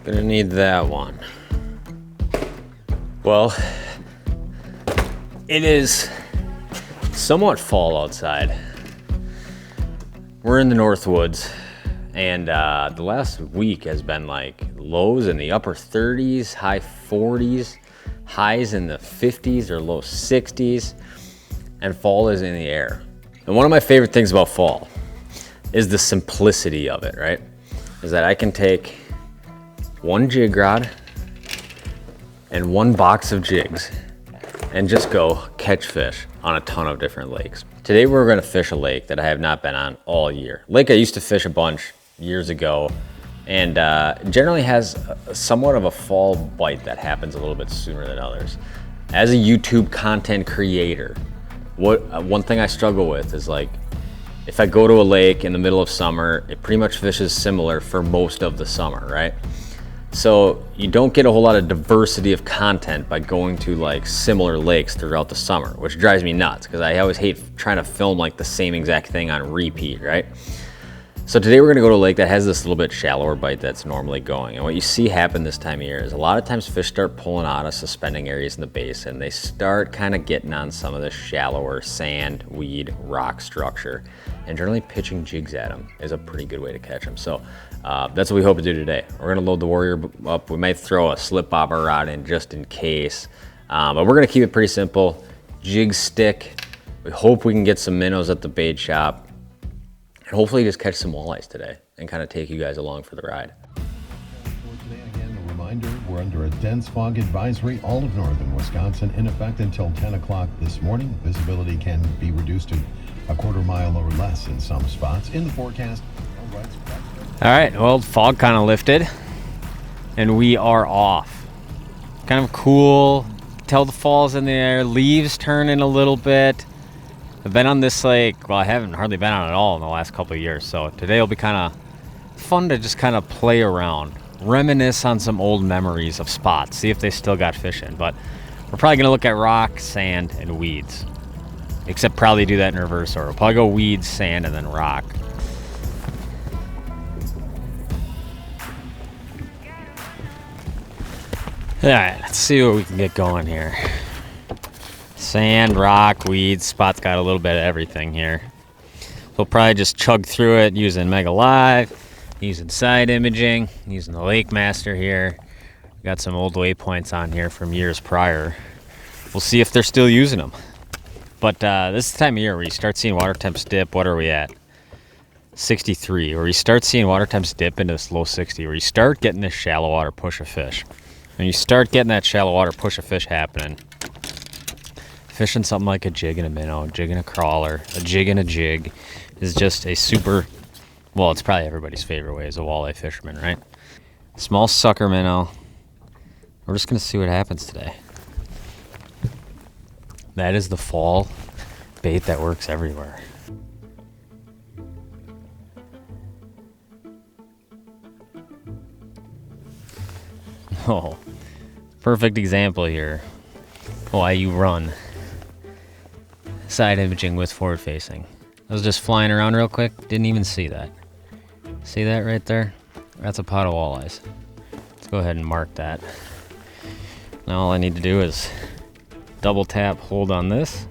Gonna need that one. Well, it is somewhat fall outside. We're in the North Woods, and the last week has been like lows in the upper 30s, high 40s, highs in the 50s or low 60s, and fall is in the air. And one of my favorite things about fall is the simplicity of it, right? Is that I can take one jig rod and one box of jigs and just go catch fish on a ton of different lakes. Today we're gonna fish a lake that I have not been on all year. Lake I used to fish a bunch years ago, and generally has somewhat of a fall bite that happens a little bit sooner than others. As a YouTube content creator, one thing I struggle with is like, if I go to a lake in the middle of summer, it pretty much fishes similar for most of the summer, right? So you don't get a whole lot of diversity of content by going to like similar lakes throughout the summer, which drives me nuts because I always hate trying to film like the same exact thing on repeat, right? So today we're gonna go to a lake that has this little bit shallower bite that's normally going. And what you see happen this time of year is a lot of times fish start pulling out of suspending areas in the basin. They start kind of getting on some of the shallower sand, weed, rock structure. And generally pitching jigs at them is a pretty good way to catch them. So that's what we hope to do today. We're gonna load the Warrior up. We might throw a slip bobber rod in just in case. But we're gonna keep it pretty simple. Jig stick. We hope we can get some minnows at the bait shop. And hopefully just catch some walleyes today and kind of take you guys along for the ride. For today, again, a reminder, we're under a dense fog advisory all of northern Wisconsin in effect until 10 o'clock this morning. Visibility can be reduced to a quarter mile or less in some spots. In the forecast. All right, well, fog kind of lifted and we are off. Kind of cool, tell the fall's in the air, leaves turning a little bit. I've been on this lake, well, I haven't hardly been on it all in the last couple of years, so today will be kind of fun to just kind of play around, reminisce on some old memories of spots, see if they still got fish in. But we're probably gonna look at rock, sand, and weeds. Except probably do that in reverse order. We'll probably go weeds, sand, and then rock. All right, let's see what we can get going here. Sand, rock, weeds, spot's got a little bit of everything here. We'll probably just chug through it using Mega Live, using side imaging, using the Lake Master here. We got some old waypoints on here from years prior. We'll see if they're still using them. But this is the time of year where you start seeing water temps dip. What are we at? 63, where you start seeing water temps dip into this low 60, where you start getting this shallow water push of fish. When you start getting that shallow water push of fish happening, fishing something like a jig and a minnow, a jig and a crawler, a jig and a jig is just a super, well, it's probably everybody's favorite way as a walleye fisherman, right? Small sucker minnow. We're just gonna see what happens today. That is the fall bait that works everywhere. Oh, perfect example here. Why you run. Side imaging with forward facing. I was just flying around real quick, didn't even see that. See that right there? That's a pot of walleyes. Let's go ahead and mark that. Now all I need to do is double tap, hold on this.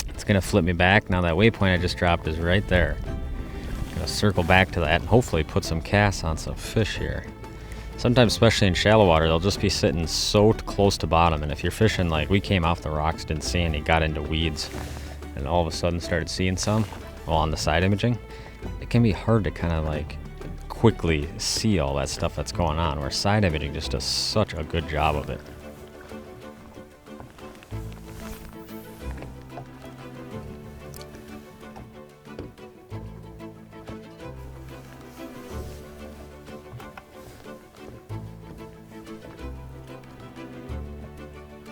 It's gonna flip me back. Now that waypoint I just dropped is right there. I'm gonna circle back to that and hopefully put some casts on some fish here. Sometimes, especially in shallow water, they'll just be sitting so close to bottom, and if you're fishing, like we came off the rocks, didn't see any, got into weeds, and all of a sudden started seeing some, well, on the side imaging, it can be hard to kind of like quickly see all that stuff that's going on, where side imaging just does such a good job of it.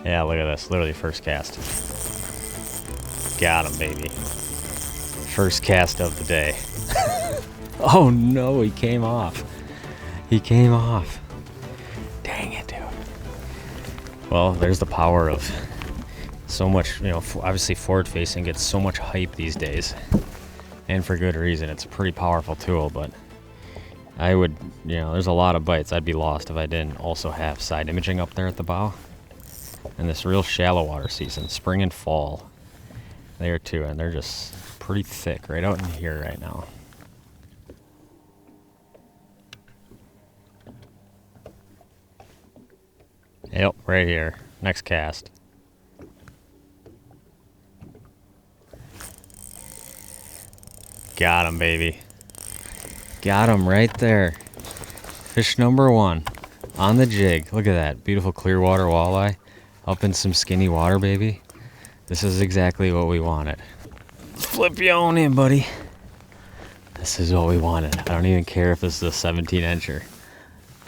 Yeah, look at this. Literally first cast. Got him, baby. First cast of the day. Oh no, he came off. He came off. Dang it, dude. Well, there's the power of so much, you know, obviously forward facing gets so much hype these days. And for good reason. It's a pretty powerful tool, but I would, you know, there's a lot of bites. I'd be lost if I didn't also have side imaging up there at the bow. And this real shallow water season, spring and fall, there too, and they're just pretty thick right out in here right now. Yep, right here. Next cast. Got him, baby. Got him right there. Fish number 1 on the jig. Look at that. Beautiful clear water walleye. Up in some skinny water, baby. This is exactly what we wanted. Flip you on in, buddy. This is what we wanted. I don't even care if this is a 17-incher.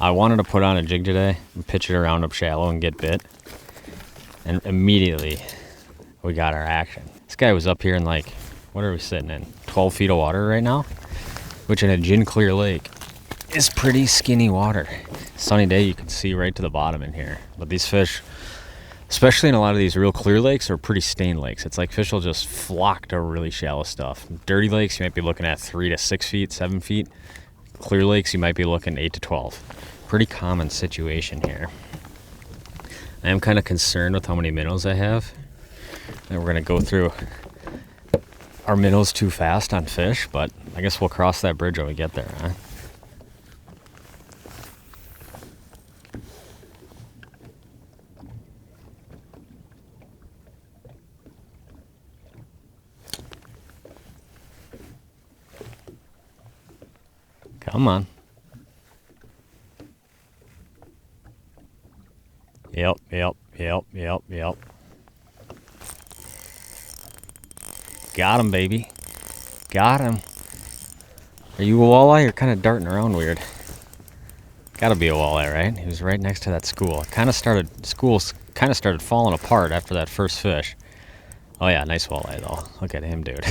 I wanted to put on a jig today and pitch it around up shallow and get bit. And immediately we got our action. This guy was up here in like, what are we sitting in? 12 feet of water right now, which in a gin clear lake is pretty skinny water. Sunny day, you can see right to the bottom in here. But these fish, especially in a lot of these real clear lakes, are pretty stained lakes. It's like fish will just flock to really shallow stuff. Dirty lakes, you might be looking at 3 to 6 feet, 7 feet. Clear lakes, you might be looking 8 to 12. Pretty common situation here. I am kind of concerned with how many minnows I have. And we're going to go through our minnows too fast on fish, but I guess we'll cross that bridge when we get there, huh? Come on. Yep. Got him, baby. Got him. Are you a walleye? You're kind of darting around weird. Gotta be a walleye, right? He was right next to that school. School kind of started falling apart after that first fish. Oh yeah, nice walleye though. Look at him, dude.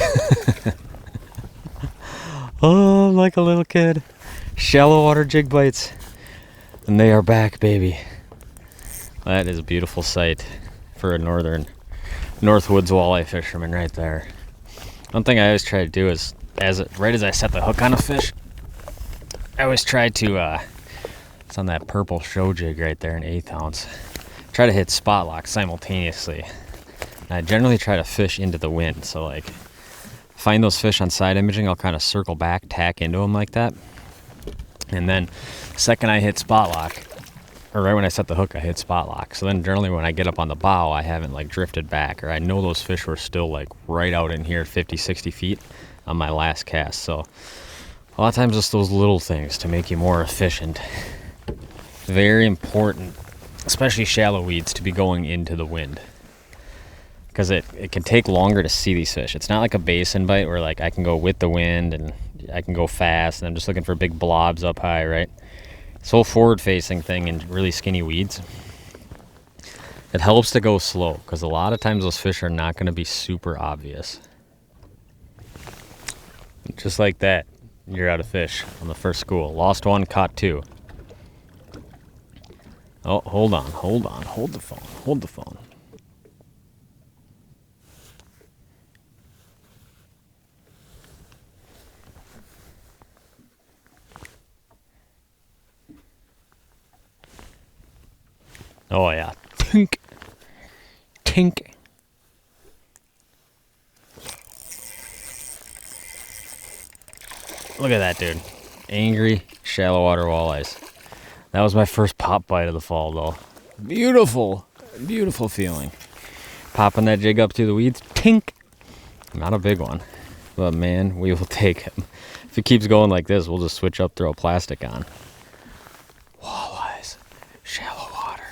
Oh, I'm like a little kid. Shallow water jig bites. And they are back, baby. That is a beautiful sight for a Northwoods walleye fisherman right there. One thing I always try to do is, right as I set the hook on a fish, I always try to, it's on that purple show jig right there, an 1/8 ounce. Try to hit spot lock simultaneously. And I generally try to fish into the wind. So like, find those fish on side imaging, I'll kind of circle back, tack into them like that. And then second I hit spot lock, or right when I set the hook, I hit spot lock. So then generally when I get up on the bow, I haven't like drifted back, or I know those fish were still like right out in here 50, 60 feet on my last cast. So a lot of times it's those little things to make you more efficient. Very important, especially shallow weeds, to be going into the wind. Because it can take longer to see these fish. It's not like a basin bite where like I can go with the wind and I can go fast and I'm just looking for big blobs up high, right? This whole forward-facing thing in really skinny weeds, it helps to go slow because a lot of times those fish are not going to be super obvious. Just like that, you're out of fish on the first school. Lost 1, caught 2. Oh, hold on, hold the phone. Oh yeah, tink. Look at that, dude. Angry shallow water walleyes. That was my first pop bite of the fall, though. Beautiful feeling. Popping that jig up through the weeds, tink. Not a big one, but man, we will take him. If it keeps going like this, we'll just switch up, throw plastic on. Walleyes, shallow water.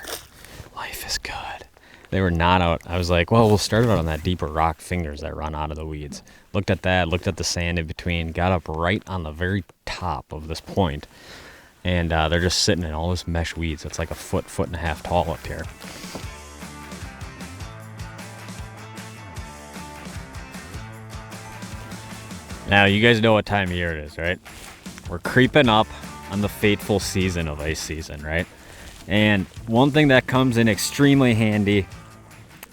Life is good. They were not out. I was like, well, we'll start out on that deeper rock fingers that run out of the weeds. Looked at that, looked at the sand in between, got up right on the very top of this point, and they're just sitting in all this mesh weeds. It's like a foot and a half tall up here. Now, you guys know what time of year it is, right? We're creeping up on the fateful season of ice season, right? And one thing that comes in extremely handy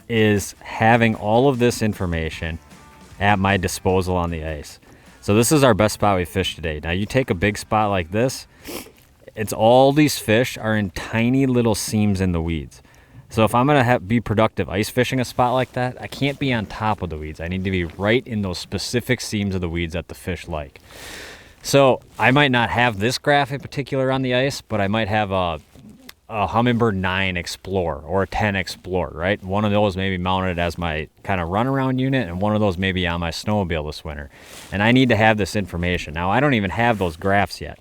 is having all of this information at my disposal on the ice. So this is our best spot we fished today. Now you take a big spot like this, it's all these fish are in tiny little seams in the weeds. So if I'm gonna be productive ice fishing a spot like that, I can't be on top of the weeds. I need to be right in those specific seams of the weeds that the fish like. So I might not have this graph in particular on the ice, but I might have a Humminbird 9 Explorer or a 10 Explorer, right? One of those maybe mounted as my kind of runaround unit, and one of those maybe on my snowmobile this winter. And I need to have this information. Now, I don't even have those graphs yet.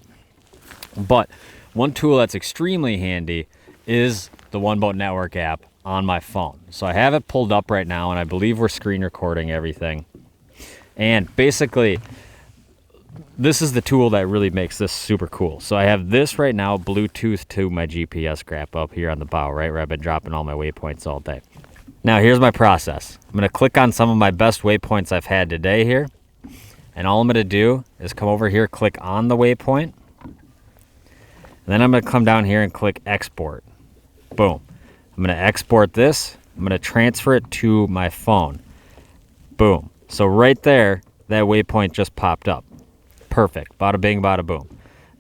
But one tool that's extremely handy is the One Boat Network app on my phone. So I have it pulled up right now, and I believe we're screen recording everything. And basically, this is the tool that really makes this super cool. So I have this right now Bluetooth to my GPS graph up here on the bow, right where I've been dropping all my waypoints all day. Now here's my process. I'm gonna click on some of my best waypoints I've had today here. And all I'm gonna do is come over here, click on the waypoint. And then I'm gonna come down here and click export. Boom. I'm gonna export this. I'm gonna transfer it to my phone. Boom. So right there, that waypoint just popped up. Perfect. Bada bing, bada boom.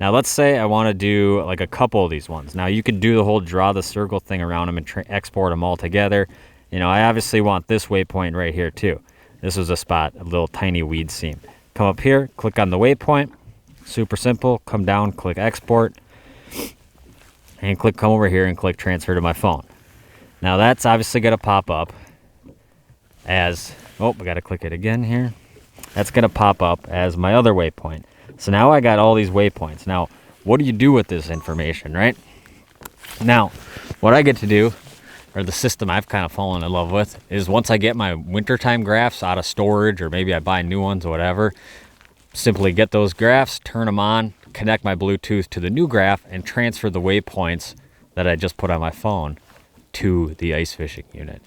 Now let's say I want to do like a couple of these ones. Now you could do the whole draw the circle thing around them and export them all together. You know, I obviously want this waypoint right here too. This was a spot, a little tiny weed seam. Come up here, click on the waypoint. Super simple. Come down, click export. And come over here and click transfer to my phone. Now that's obviously going to pop up as, oh, I got to click it again here. That's going to pop up as my other waypoint. So now I got all these waypoints. Now, what do you do with this information, right? Now, what I get to do, or the system I've kind of fallen in love with, is once I get my wintertime graphs out of storage, or maybe I buy new ones or whatever, simply get those graphs, turn them on, connect my Bluetooth to the new graph, and transfer the waypoints that I just put on my phone to the ice fishing unit.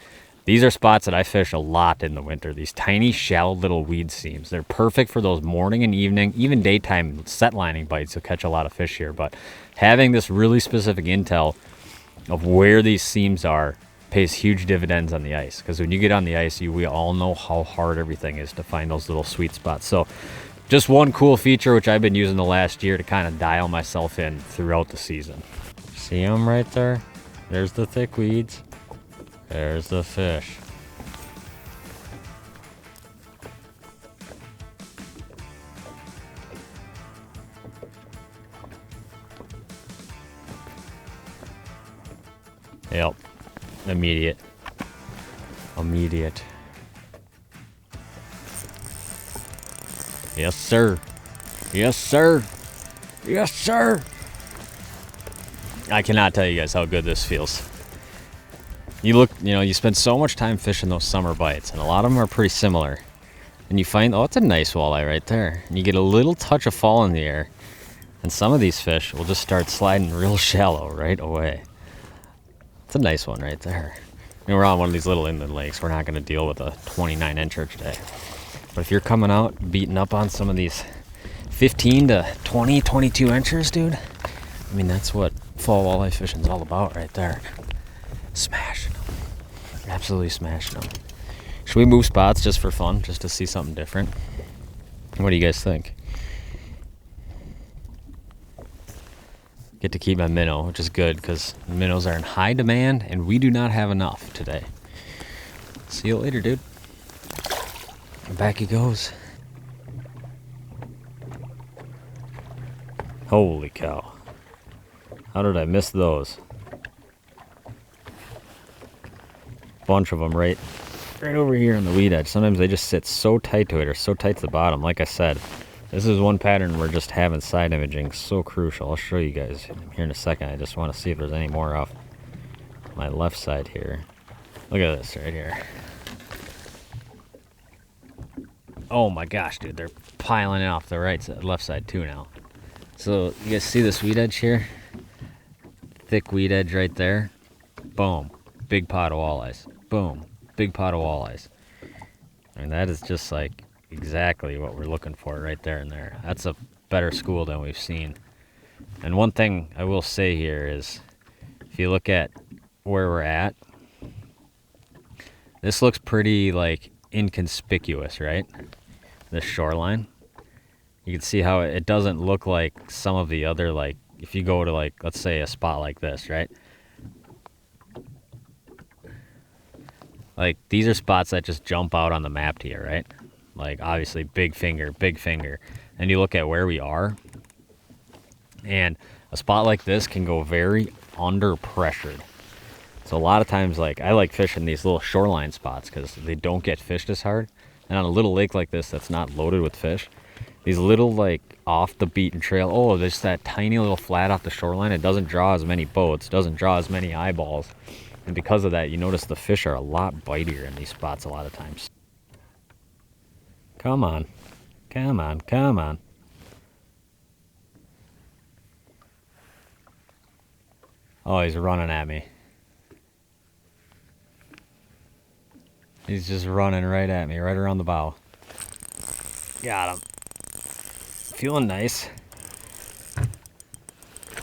These are spots that I fish a lot in the winter. These tiny, shallow little weed seams. They're perfect for those morning and evening, even daytime set lining bites. You'll catch a lot of fish here. But having this really specific intel of where these seams are pays huge dividends on the ice. Because when you get on the ice, we all know how hard everything is to find those little sweet spots. So just one cool feature which I've been using the last year to kind of dial myself in throughout the season. See them right there? There's the thick weeds. There's the fish. Yep. Immediate. Yes, sir. Yes, sir. Yes, sir. I cannot tell you guys how good this feels. You spend so much time fishing those summer bites, and a lot of them are pretty similar. And you find, oh, it's a nice walleye right there. And you get a little touch of fall in the air, and some of these fish will just start sliding real shallow right away. It's a nice one right there. We're on one of these little inland lakes. We're not going to deal with a 29-incher today. But if you're coming out, beating up on some of these 15 to 20, 22-inchers, dude, I mean, that's what fall walleye fishing's all about right there. Smashing them. Absolutely smashing them. Should we move spots just for fun, just to see something different? What do you guys think? Get to keep my minnow, which is good because minnows are in high demand and we do not have enough today. See you later, dude. Back he goes. Holy cow. How did I miss those? Bunch of them right over here on the weed edge. Sometimes they just sit so tight to it or so tight to the bottom. Like I said, this is one pattern where just having side imaging so crucial. I'll show you guys here in a second. I just want to see if there's any more off my left side here. Look at this right here. Oh my gosh, dude, they're piling it off the left side too now. So you guys see this weed edge here? Thick weed edge right there. Boom. Big pot of walleyes. Boom. Big pot of walleyes. I mean, that is just like exactly what we're looking for right there and there. That's a better school than we've seen. And one thing I will say here is, if you look at where we're at, this looks pretty like inconspicuous, right? This shoreline. You can see how it doesn't look like some of the other, like, if you go to, like, let's say a spot like this, right? Like, these are spots that just jump out on the map to you, right? Like, obviously, big finger, big finger. And you look at where we are, and a spot like this can go very under pressured. So a lot of times, like, I like fishing these little shoreline spots because they don't get fished as hard. And on a little lake like this that's not loaded with fish, these little, like, off the beaten trail, oh, there's that tiny little flat off the shoreline. It doesn't draw as many boats, doesn't draw as many eyeballs. And because of that, you notice the fish are a lot bitier in these spots a lot of times. Come on. Come on, come on. Oh, he's running at me. He's just running right at me, right around the bow. Got him. Feeling nice.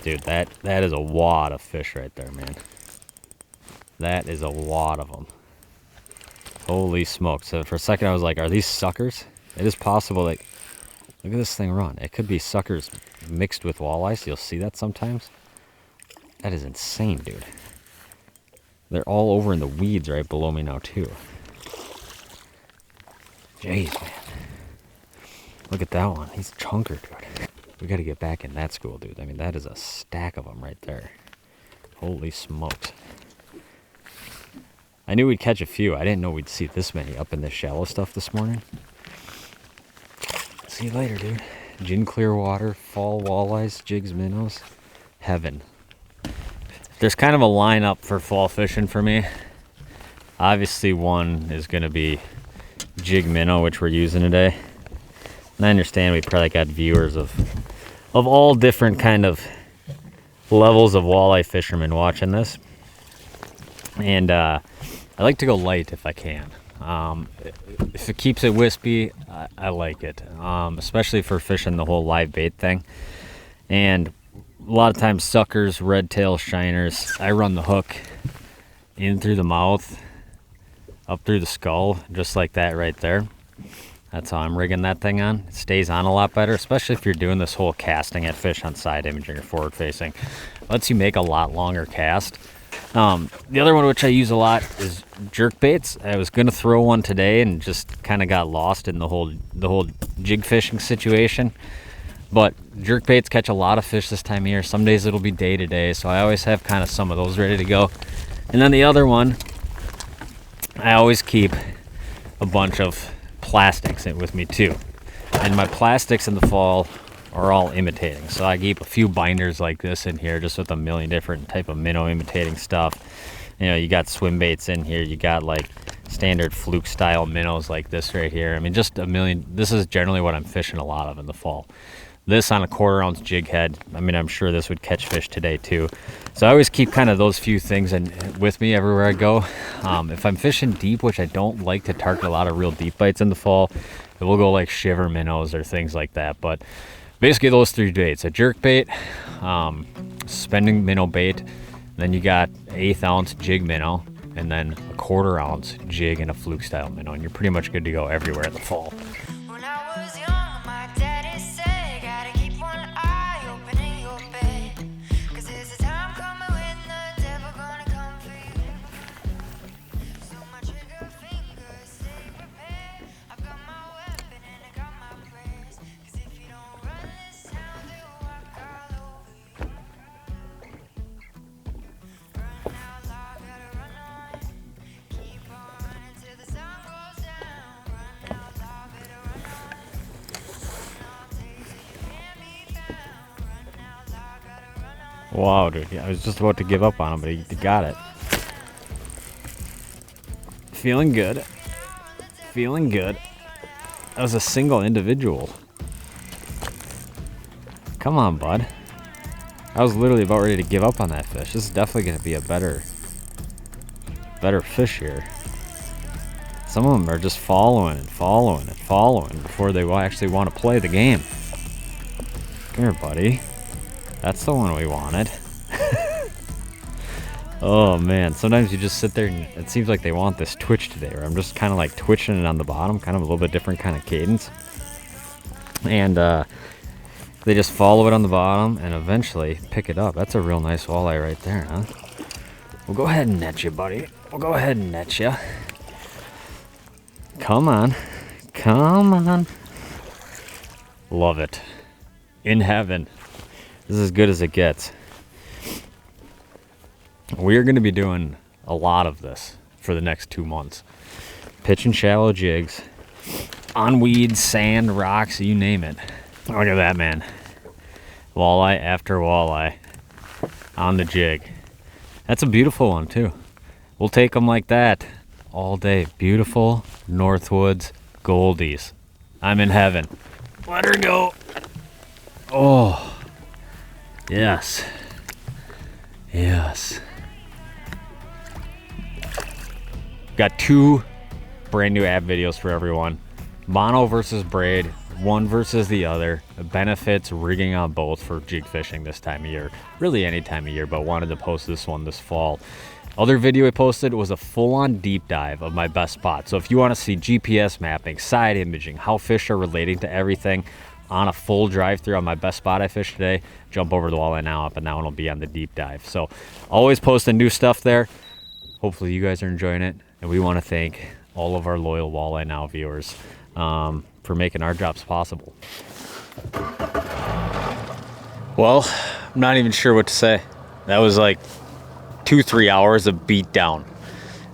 Dude, that is a wad of fish right there, man. That is a wad of them. Holy smokes. So for a second I was like, are these suckers? It is possible, like, look at this thing run. It could be suckers mixed with walleyes. You'll see that sometimes. That is insane, dude. They're all over in the weeds right below me now, too. Jeez, man. Look at that one. He's a chunker, dude. We got to get back in that school, dude. I mean, that is a stack of them right there. Holy smokes. I knew we'd catch a few. I didn't know we'd see this many up in this shallow stuff this morning. See you later, dude. Gin clear water, fall walleyes, jigs, minnows. Heaven. There's kind of a lineup for fall fishing for me. Obviously, one is going to be jig minnow, which we're using today. And I understand we probably got viewers of all different kind of levels of walleye fishermen watching this. And I like to go light if I can. If it keeps it wispy, I like it, especially for fishing the whole live bait thing. And a lot of times suckers, red tail, shiners, I run the hook in through the mouth, up through the skull, just like that right there. That's how I'm rigging that thing on. It stays on a lot better, especially if you're doing this whole casting at fish on side imaging or forward facing. It lets you make a lot longer cast. The other one which I use a lot is jerk baits. I was gonna throw one today and just kind of got lost in the whole jig fishing situation. But jerk baits catch a lot of fish this time of year. Some days it'll be day to day, so I always have kind of some of those ready to go. And then the other one, I always keep a bunch of plastics with me too. And my plastics in the fall are all imitating. So I keep a few binders like this in here, just with a million different type of minnow imitating stuff. You know, you got swim baits in here. You got like standard fluke style minnows like this right here. I mean, just a million. This is generally what I'm fishing a lot of in the fall. This on a 1/4 ounce jig head. I mean, I'm sure this would catch fish today too. So I always keep kind of those few things with me everywhere I go. If I'm fishing deep, which I don't like to target a lot of real deep bites in the fall, it will go like shiver minnows or things like that. But basically those 3 baits: a jerk bait, suspending minnow bait, then you got 1/8 ounce jig minnow, and then a 1/4 ounce jig and a fluke style minnow, and you're pretty much good to go everywhere in the fall. When I was young, my daddy said, gotta keep one eye open in your bed, 'cause there's a time coming when the devil gonna come for you. So my trigger finger, stay prepared. I've got my weapon and I got my prayers, 'cause if you don't run this town, they'll walk all over you. Run out loud, gotta run on. Keep on running till the sun goes down. Run out loud, better run on. Run all day till you can't be found. Run out loud, gotta run on. Wow, dude. Yeah, I was just about to give up on him, but he got it. Feeling good. Feeling good. That was a single individual. Come on, bud. I was literally about ready to give up on that fish. This is definitely going to be a better fish here. Some of them are just following and following and following before they actually want to play the game. Come here, buddy. That's the one we wanted. Oh man, sometimes you just sit there and it seems like they want this twitch today, where I'm just kind of like twitching it on the bottom, kind of a little bit different kind of cadence. And they just follow it on the bottom and eventually pick it up. That's a real nice walleye right there, huh? We'll go ahead and net you, buddy. We'll go ahead and net you. Come on. Come on. Love it. In heaven. This is as good as it gets. We're going to be doing a lot of this for the next 2 months. Pitching shallow jigs on weeds, sand, rocks, you name it. Look at that, man. Walleye after walleye on the jig. That's a beautiful one, too. We'll take them like that all day. Beautiful Northwoods Goldies. I'm in heaven. Let her go. Oh, yes. Yes. Got 2 brand new app videos for everyone. Mono versus braid, one versus the other. Benefits rigging on both for jig fishing this time of year. Really any time of year, but wanted to post this one this fall. Other video I posted was a full-on deep dive of my best spots. So if you want to see GPS mapping, side imaging, how fish are relating to everything on a full drive-through on my best spot I fished today, jump over to the Walleye Now app and that one will be on the deep dive. So always posting new stuff there. Hopefully you guys are enjoying it. And we want to thank all of our loyal Walleye Now viewers for making our jobs possible. Well, I'm not even sure what to say. That was like 2-3 hours of beat down.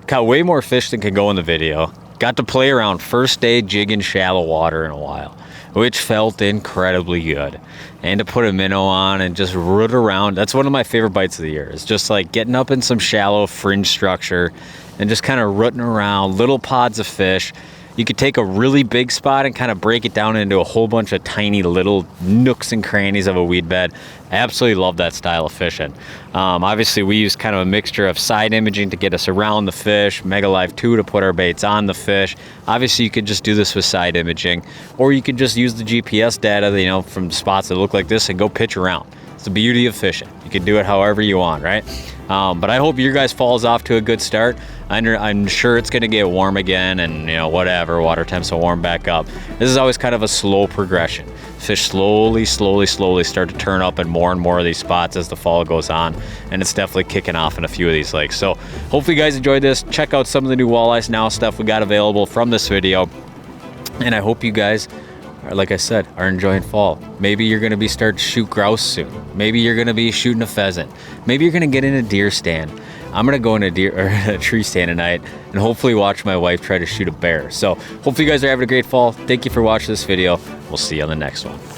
Caught way more fish than can go in the video. Got to play around first day jigging shallow water in a while, which felt incredibly good. And to put a minnow on and just root around, that's one of my favorite bites of the year. It's just like getting up in some shallow fringe structure and just kind of rooting around, little pods of fish. You could take a really big spot and kind of break it down into a whole bunch of tiny little nooks and crannies of a weed bed. Absolutely love that style of fishing. Obviously, we use kind of a mixture of side imaging to get us around the fish, Mega Live 2 to put our baits on the fish. Obviously, you could just do this with side imaging, or you could just use the GPS data, you know, from spots that look like this and go pitch around. It's the beauty of fishing. You can do it however you want, right? But I hope your guys fall's off to a good start. I'm sure it's going to get warm again and, you know, whatever, water temps will warm back up. This is always kind of a slow progression. Fish slowly start to turn up in more and more of these spots as the fall goes on, and it's definitely kicking off in a few of these lakes. So hopefully you guys enjoyed this. Check out some of the new Walleyes Now stuff we got available from this video, and I hope you guys, like I said, are enjoying fall. Maybe you're going to start to shoot grouse soon. Maybe you're going to be shooting a pheasant. Maybe you're going to get in a deer stand. I'm going to go in a tree stand tonight and hopefully watch my wife try to shoot a bear. So hopefully you guys are having a great fall. Thank you for watching this video. We'll see you on the next one.